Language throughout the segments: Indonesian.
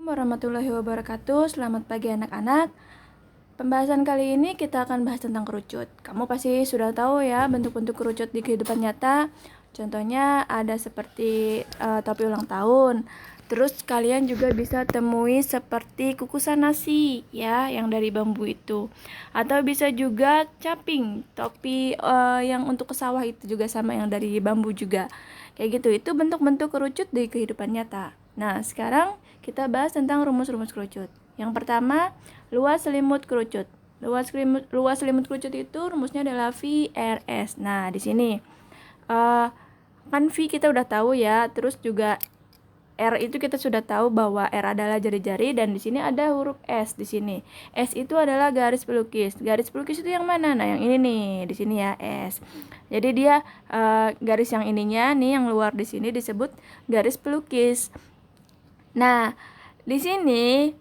Warahmatullahi wabarakatuh. Selamat pagi anak-anak. Pembahasan kali ini kita akan bahas tentang kerucut. Kamu pasti sudah tahu ya bentuk-bentuk kerucut di kehidupan nyata. Contohnya ada seperti topi ulang tahun. Terus kalian juga bisa temui seperti kukusan nasi ya, yang dari bambu itu. Atau bisa juga caping, topi yang untuk ke sawah itu juga sama, yang dari bambu juga. Kayak gitu, itu bentuk-bentuk kerucut di kehidupan nyata. Nah, sekarang kita bahas tentang rumus-rumus kerucut. Yang pertama, luas selimut kerucut. Luas selimut kerucut itu rumusnya adalah VRS. Nah, di sini kan V kita udah tahu ya, terus juga R itu kita sudah tahu bahwa R adalah jari-jari, dan di sini ada huruf S di sini. S itu adalah garis pelukis. Garis pelukis itu yang mana? Nah, yang ini nih, di sini ya S. Jadi dia garis yang ininya nih, yang luar di sini disebut garis pelukis. Nah, di sini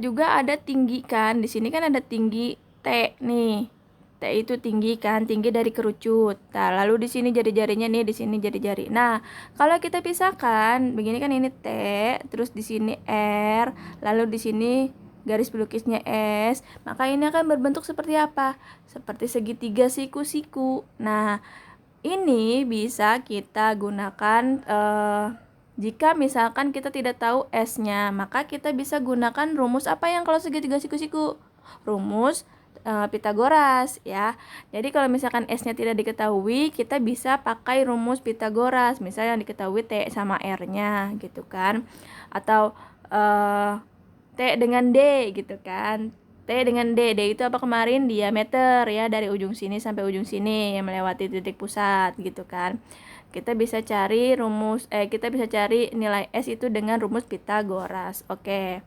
juga ada tinggi kan? Di sini kan ada tinggi T nih. T itu tinggi kan, tinggi dari kerucut. Nah, lalu di sini jari-jarinya nih, di sini jari-jari. Nah, kalau kita pisahkan, begini kan, ini T, terus di sini R, lalu di sini garis pelukisnya S, maka ini akan berbentuk seperti apa? Seperti segitiga siku-siku. Nah, ini bisa kita gunakan jika misalkan kita tidak tahu S-nya, maka kita bisa gunakan rumus apa yang kalau segitiga siku-siku? Rumus Pitagoras ya. Jadi kalau misalkan S-nya tidak diketahui, kita bisa pakai rumus Pitagoras. Misalnya yang diketahui T sama R-nya gitu kan. Atau T dengan D gitu kan. T dengan D itu apa kemarin? Diameter ya, dari ujung sini sampai ujung sini yang melewati titik pusat gitu kan. Kita bisa cari nilai S itu dengan rumus Pitagoras. Oke.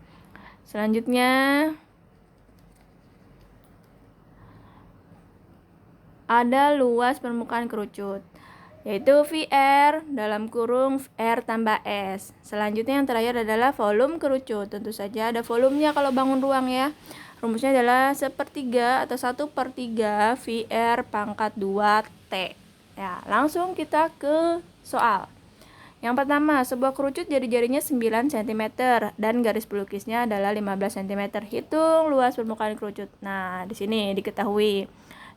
Selanjutnya ada luas permukaan kerucut, yaitu VR dalam kurung R tambah S. Selanjutnya yang terakhir adalah volume kerucut. Tentu saja ada volumenya kalau bangun ruang ya. Rumusnya adalah 1/3 atau 1/3 VR pangkat 2T. Ya, langsung kita ke soal. Yang pertama, sebuah kerucut jari-jarinya 9 cm dan garis pelukisnya adalah 15 cm. Hitung luas permukaan kerucut. Nah, di sini diketahui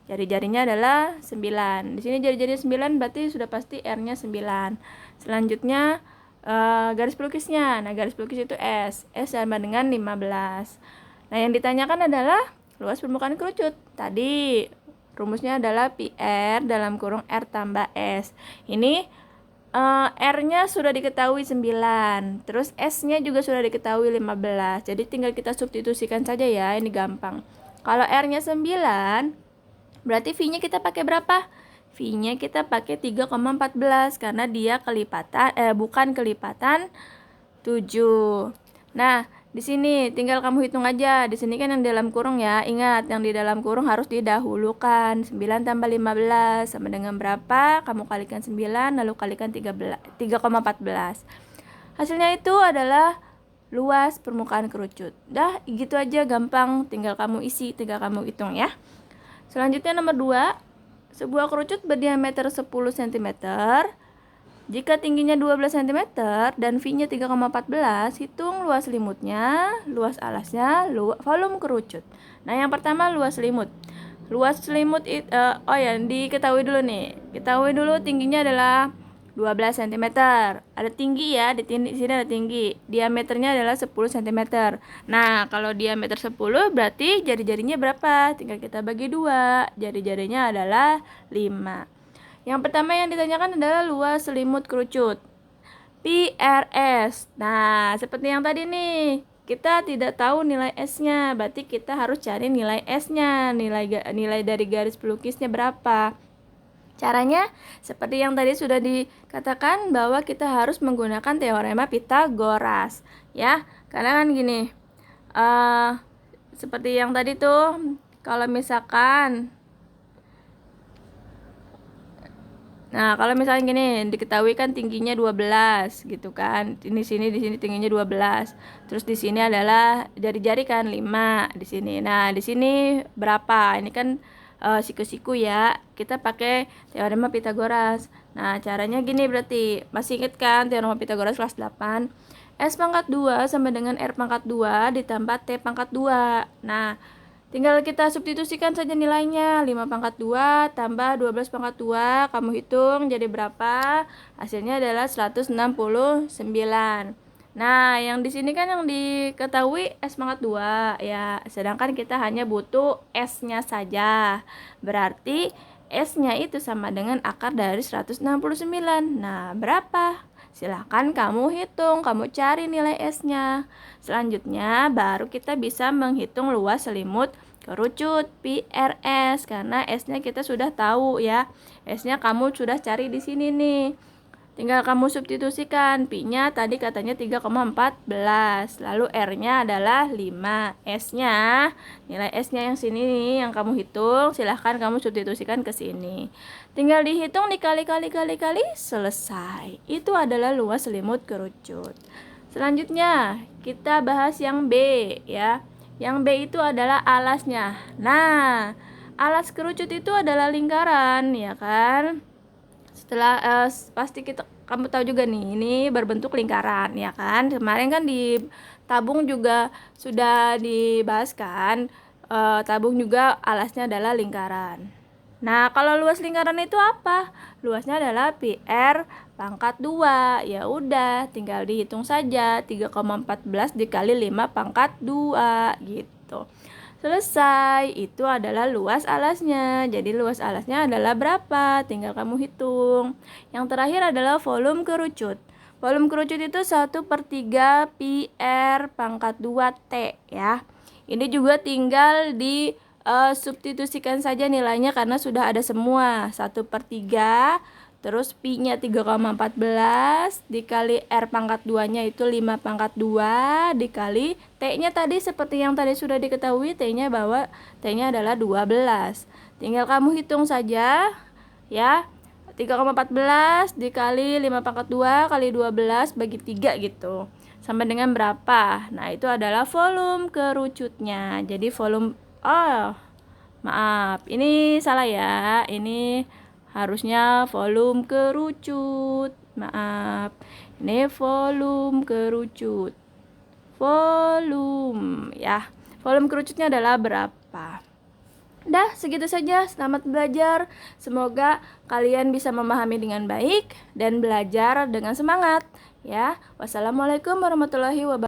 jari-jarinya adalah 9. Di sini jari-jarinya 9 berarti sudah pasti R-nya 9. Selanjutnya garis pelukisnya. Nah, garis pelukis itu S. S sama dengan 15. Nah, yang ditanyakan adalah luas permukaan kerucut. Tadi rumusnya adalah PR dalam kurung R tambah S. Ini R-nya sudah diketahui 9. Terus S-nya juga sudah diketahui 15. Jadi tinggal kita substitusikan saja ya, ini gampang. Kalau R-nya 9, berarti V-nya kita pakai berapa? V-nya kita pakai 3,14 karena dia bukan kelipatan 7. Nah, di sini tinggal kamu hitung aja. Di sini kan yang dalam kurung ya. Ingat, yang di dalam kurung harus didahulukan. 9 tambah 15 sama dengan berapa? Kamu kalikan 9 lalu kalikan 3,14. Hasilnya itu adalah luas permukaan kerucut. Dah, gitu aja, gampang. Tinggal kamu isi, tinggal kamu hitung ya. Selanjutnya nomor 2, sebuah kerucut berdiameter 10 cm. Jika tingginya 12 cm dan V-nya 3,14, hitung luas selimutnya, luas alasnya, volume kerucut. Nah, yang pertama luas selimut. Luas selimut diketahui dulu nih. Ketahui dulu tingginya adalah 12 cm. Ada tinggi ya, di sini ada tinggi. Diameternya adalah 10 cm. Nah, kalau diameter 10 berarti jari-jarinya berapa? Tinggal kita bagi 2. Jari-jarinya adalah 5. Yang pertama yang ditanyakan adalah luas selimut kerucut, PRS. Nah, seperti yang tadi nih, kita tidak tahu nilai S-nya, berarti kita harus cari nilai S-nya, nilai dari garis pelukisnya berapa. Caranya seperti yang tadi sudah dikatakan, bahwa kita harus menggunakan teorema Pitagoras ya. Karena kan gini, seperti yang tadi tuh, kalau misalkan kalau misalnya gini, diketahui kan tingginya 12 gitu kan. Di sini tingginya 12. Terus di sini adalah jari-jari kan 5 di sini. Nah, di sini berapa? Ini kan siku-siku ya. Kita pakai teorema Pitagoras. Nah, caranya gini berarti. Masih ingat kan teorema Pitagoras kelas 8? S pangkat 2 sama dengan R pangkat 2 ditambah T pangkat 2. Nah, tinggal kita substitusikan saja nilainya. 5 pangkat 2 tambah 12 pangkat 2. Kamu hitung jadi berapa? Hasilnya adalah 169. Nah, yang di sini kan yang diketahui S pangkat 2 ya. Sedangkan kita hanya butuh S-nya saja. Berarti S-nya itu sama dengan akar dari 169. Nah, berapa? Silahkan kamu hitung, kamu cari nilai S-nya. Selanjutnya baru kita bisa menghitung luas selimut kerucut PRS karena S-nya kita sudah tahu ya. S-nya kamu sudah cari di sini nih. Tinggal kamu substitusikan. Pi-nya tadi katanya 3,14. Lalu R-nya adalah 5. S-nya, nilai S-nya yang sini nih yang kamu hitung. Silahkan kamu substitusikan ke sini. Tinggal dihitung dikali-kali selesai. Itu adalah luas selimut kerucut. Selanjutnya, kita bahas yang B ya. Yang B itu adalah alasnya. Nah, alas kerucut itu adalah lingkaran ya kan? Setelah pasti kamu tahu juga nih, ini berbentuk lingkaran ya kan. Kemarin kan di tabung juga sudah dibahas kan, tabung juga alasnya adalah lingkaran. Nah, kalau luas lingkaran itu apa? Luasnya adalah PR pangkat 2. Ya udah, tinggal dihitung saja 3,14 dikali 5 pangkat 2 gitu. Selesai, itu adalah luas alasnya. Jadi luas alasnya adalah berapa? Tinggal kamu hitung. Yang terakhir adalah volume kerucut. Volume kerucut itu 1/3 PR pangkat 2T ya. Ini juga tinggal di substitusikan saja nilainya karena sudah ada semua. 1/3. Terus Pi-nya 3,14 dikali R pangkat 2-nya itu 5 pangkat 2 dikali T-nya tadi seperti yang tadi sudah diketahui, T-nya bahwa T-nya adalah 12. Tinggal kamu hitung saja ya. 3,14 dikali 5 pangkat 2 kali 12 bagi 3 gitu. Sama dengan berapa? Nah, itu adalah volume kerucutnya. Jadi volume, maaf, ini salah ya. Ini harusnya volume kerucut. Maaf. Ini volume kerucut. Volume ya. Volume kerucutnya adalah berapa? Dah, segitu saja. Selamat belajar. Semoga kalian bisa memahami dengan baik dan belajar dengan semangat ya. Wassalamualaikum warahmatullahi wabarakatuh.